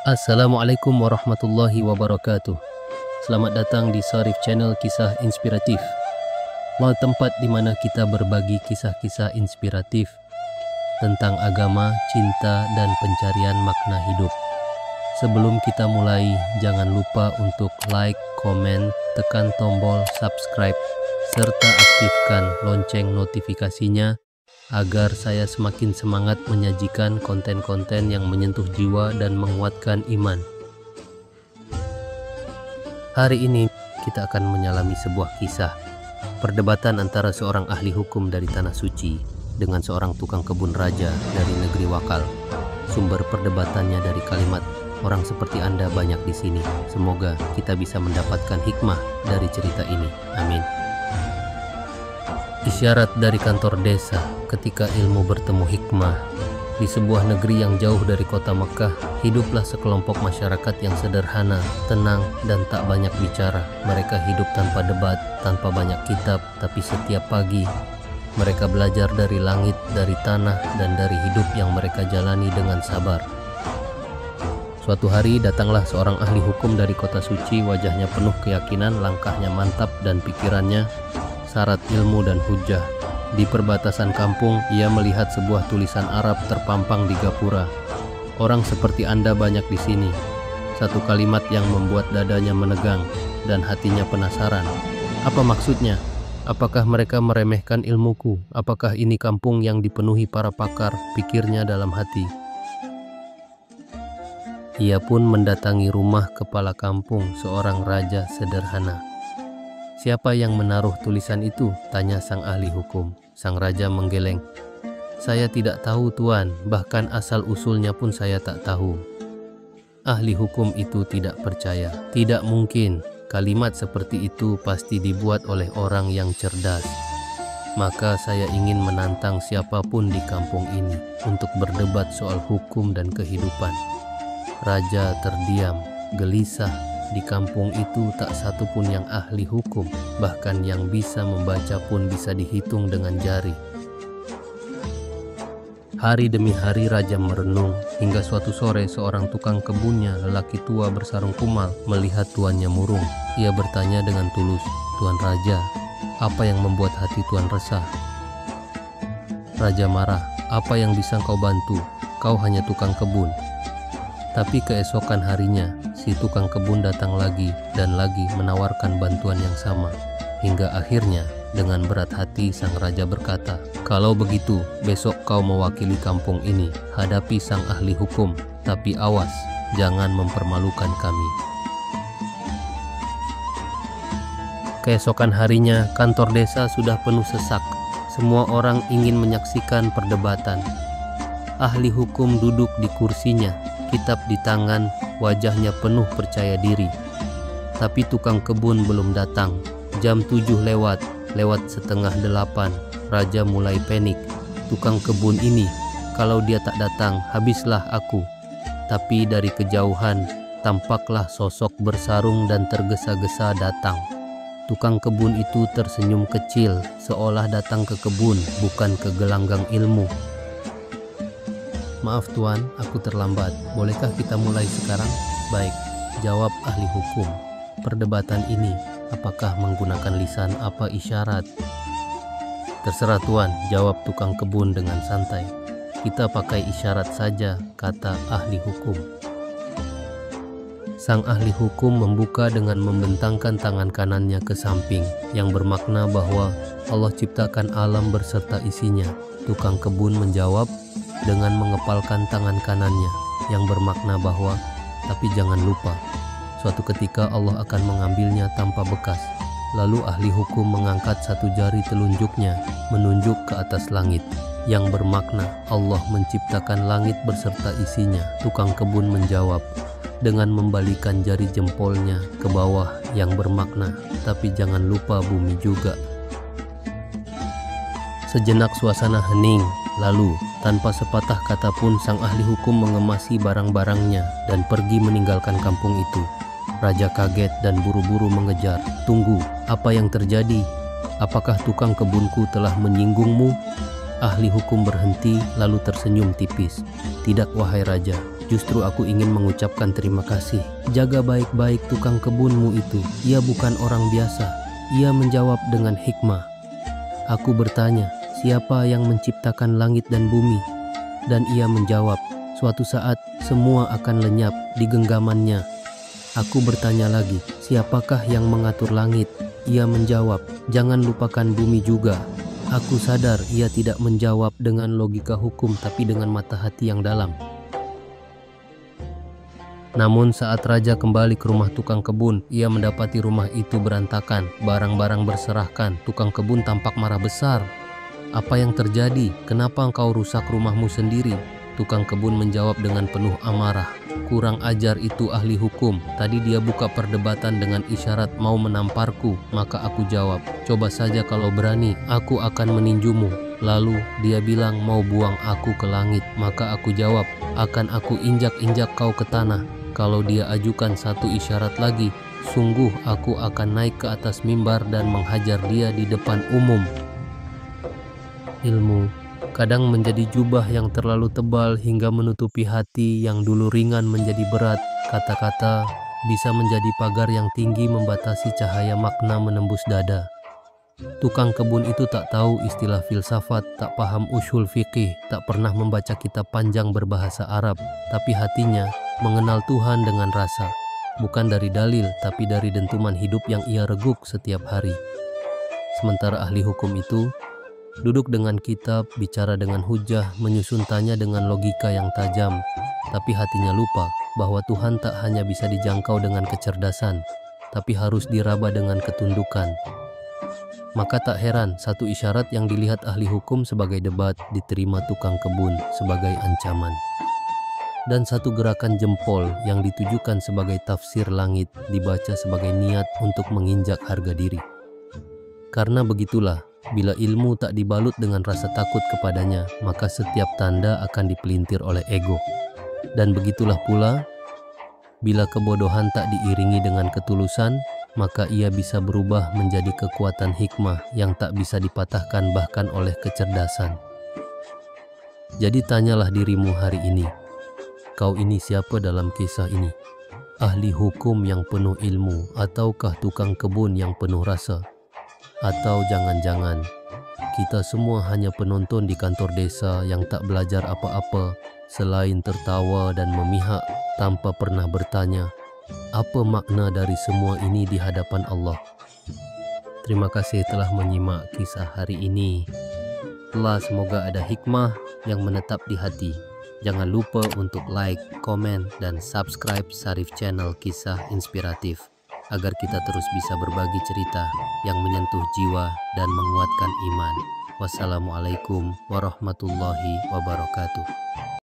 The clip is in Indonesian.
Assalamualaikum warahmatullahi wabarakatuh. Selamat datang di Sarif Channel Kisah Inspiratif, tempat di mana kita berbagi kisah-kisah inspiratif tentang agama, cinta, dan pencarian makna hidup. Sebelum kita mulai, jangan lupa untuk like, komen, tekan tombol subscribe, serta aktifkan lonceng notifikasinya agar saya semakin semangat menyajikan konten-konten yang menyentuh jiwa dan menguatkan iman. Hari ini kita akan menyalami sebuah kisah perdebatan antara seorang ahli hukum dari Tanah Suci dengan seorang tukang kebun raja dari negeri Wakal. Sumber perdebatannya dari kalimat, "Orang seperti Anda banyak di sini. Semoga kita bisa mendapatkan hikmah dari cerita ini. Amin." Isyarat dari kantor desa ketika ilmu bertemu hikmah. Di sebuah negeri yang jauh dari kota Mekah, hiduplah sekelompok masyarakat yang sederhana, tenang, dan tak banyak bicara. Mereka hidup tanpa debat, tanpa banyak kitab, tapi setiap pagi mereka belajar dari langit, dari tanah, dan dari hidup yang mereka jalani dengan sabar. Suatu hari datanglah seorang ahli hukum dari kota suci, wajahnya penuh keyakinan, langkahnya mantap, dan pikirannya syarat ilmu dan hujah. Di perbatasan kampung, ia melihat sebuah tulisan Arab terpampang di gapura. "Orang seperti Anda banyak di sini." Satu kalimat yang membuat dadanya menegang dan hatinya penasaran. Apa maksudnya? Apakah mereka meremehkan ilmuku? Apakah ini kampung yang dipenuhi para pakar? Pikirnya dalam hati. Ia pun mendatangi rumah kepala kampung, seorang raja sederhana. "Siapa yang menaruh tulisan itu?" tanya sang ahli hukum. Sang raja menggeleng. "Saya tidak tahu, Tuan, bahkan asal-usulnya pun saya tak tahu." Ahli hukum itu tidak percaya. "Tidak mungkin, kalimat seperti itu pasti dibuat oleh orang yang cerdas. Maka saya ingin menantang siapapun di kampung ini untuk berdebat soal hukum dan kehidupan." Raja terdiam, gelisah. Di kampung itu tak satu pun yang ahli hukum, bahkan yang bisa membaca pun bisa dihitung dengan jari. Hari demi hari raja merenung, hingga suatu sore seorang tukang kebunnya, lelaki tua bersarung kumal, melihat tuannya murung. Ia bertanya dengan tulus, "Tuan Raja, apa yang membuat hati Tuan resah?" Raja marah, "Apa yang bisa kau bantu? Kau hanya tukang kebun." Tapi keesokan harinya, si tukang kebun datang lagi dan lagi menawarkan bantuan yang sama. Hingga akhirnya, dengan berat hati sang raja berkata, "Kalau begitu, besok kau mewakili kampung ini. Hadapi sang ahli hukum, tapi awas, jangan mempermalukan kami." Keesokan harinya, kantor desa sudah penuh sesak. Semua orang ingin menyaksikan perdebatan. Ahli hukum duduk di kursinya, kitab di tangan, wajahnya penuh percaya diri. Tapi tukang kebun belum datang. Jam 7 lewat setengah 8, raja mulai panik. Tukang kebun ini, kalau dia tak datang, habislah aku. Tapi dari kejauhan, tampaklah sosok bersarung dan tergesa-gesa datang. Tukang kebun itu tersenyum kecil, seolah datang ke kebun, bukan ke gelanggang ilmu. "Maaf Tuan, aku terlambat. Bolehkah kita mulai sekarang?" "Baik," jawab ahli hukum. "Perdebatan ini, apakah menggunakan lisan apa isyarat?" "Terserah Tuan," jawab tukang kebun dengan santai. "Kita pakai isyarat saja," kata ahli hukum. Sang ahli hukum membuka dengan membentangkan tangan kanannya ke samping, yang bermakna bahwa Allah ciptakan alam berserta isinya. Tukang kebun menjawab dengan mengepalkan tangan kanannya, yang bermakna bahwa, tapi jangan lupa, suatu ketika Allah akan mengambilnya tanpa bekas. Lalu ahli hukum mengangkat satu jari telunjuknya, menunjuk ke atas langit, yang bermakna Allah menciptakan langit berserta isinya. Tukang kebun menjawab dengan membalikan jari jempolnya ke bawah, yang bermakna, tapi jangan lupa bumi juga. Sejenak suasana hening. Lalu, tanpa sepatah kata pun sang ahli hukum mengemasi barang-barangnya dan pergi meninggalkan kampung itu. Raja kaget dan buru-buru mengejar. "Tunggu, apa yang terjadi? Apakah tukang kebunku telah menyinggungmu?" Ahli hukum berhenti lalu tersenyum tipis. "Tidak, wahai raja, Justru aku ingin mengucapkan terima kasih. Jaga baik-baik tukang kebunmu itu. Ia bukan orang biasa. Ia menjawab dengan hikmah. Aku bertanya, siapa yang menciptakan langit dan bumi? Dan ia menjawab, suatu saat semua akan lenyap di genggamannya. Aku bertanya lagi, siapakah yang mengatur langit? Ia menjawab, jangan lupakan bumi juga. Aku sadar ia tidak menjawab dengan logika hukum tapi dengan mata hati yang dalam. Namun saat raja kembali ke rumah tukang kebun, ia mendapati rumah itu berantakan, barang-barang berserakan. Tukang kebun tampak marah besar. Apa yang terjadi? Kenapa engkau rusak rumahmu sendiri? Tukang kebun menjawab dengan penuh amarah. Kurang ajar itu ahli hukum. Tadi dia buka perdebatan dengan isyarat mau menamparku. Maka aku jawab, coba saja kalau berani, aku akan meninjumu. Lalu dia bilang mau buang aku ke langit. Maka aku jawab, akan aku injak-injak kau ke tanah. Kalau dia ajukan satu isyarat lagi, sungguh aku akan naik ke atas mimbar dan menghajar dia di depan umum. Ilmu kadang menjadi jubah yang terlalu tebal hingga menutupi hati yang dulu ringan menjadi berat. Kata-kata bisa menjadi pagar yang tinggi membatasi cahaya makna menembus dada. Tukang kebun itu tak tahu istilah filsafat, tak paham usul fikih, tak pernah membaca kitab panjang berbahasa Arab, tapi hatinya mengenal Tuhan dengan rasa, bukan dari dalil tapi dari dentuman hidup yang ia reguk setiap hari. Sementara ahli hukum itu duduk dengan kitab, bicara dengan hujah, menyusun tanya dengan logika yang tajam, tapi hatinya lupa bahwa Tuhan tak hanya bisa dijangkau dengan kecerdasan, tapi harus diraba dengan ketundukan. Maka tak heran satu isyarat yang dilihat ahli hukum sebagai debat diterima tukang kebun sebagai ancaman. Dan satu gerakan jempol yang ditujukan sebagai tafsir langit dibaca sebagai niat untuk menginjak harga diri. Karena begitulah, bila ilmu tak dibalut dengan rasa takut kepadanya, maka setiap tanda akan dipelintir oleh ego. Dan begitulah pula, bila kebodohan tak diiringi dengan ketulusan, maka ia bisa berubah menjadi kekuatan hikmah yang tak bisa dipatahkan bahkan oleh kecerdasan. Jadi tanyalah dirimu hari ini, kau ini siapa dalam kisah ini? Ahli hukum yang penuh ilmu, ataukah tukang kebun yang penuh rasa? Atau jangan-jangan kita semua hanya penonton di kantor desa yang tak belajar apa-apa selain tertawa dan memihak tanpa pernah bertanya, apa makna dari semua ini di hadapan Allah? Terima kasih telah menyimak kisah hari ini. Semoga ada hikmah yang menetap di hati. Jangan lupa untuk like, komen, dan subscribe Sarif Channel Kisah Inspiratif agar kita terus bisa berbagi cerita yang menyentuh jiwa dan menguatkan iman. Wassalamualaikum warahmatullahi wabarakatuh.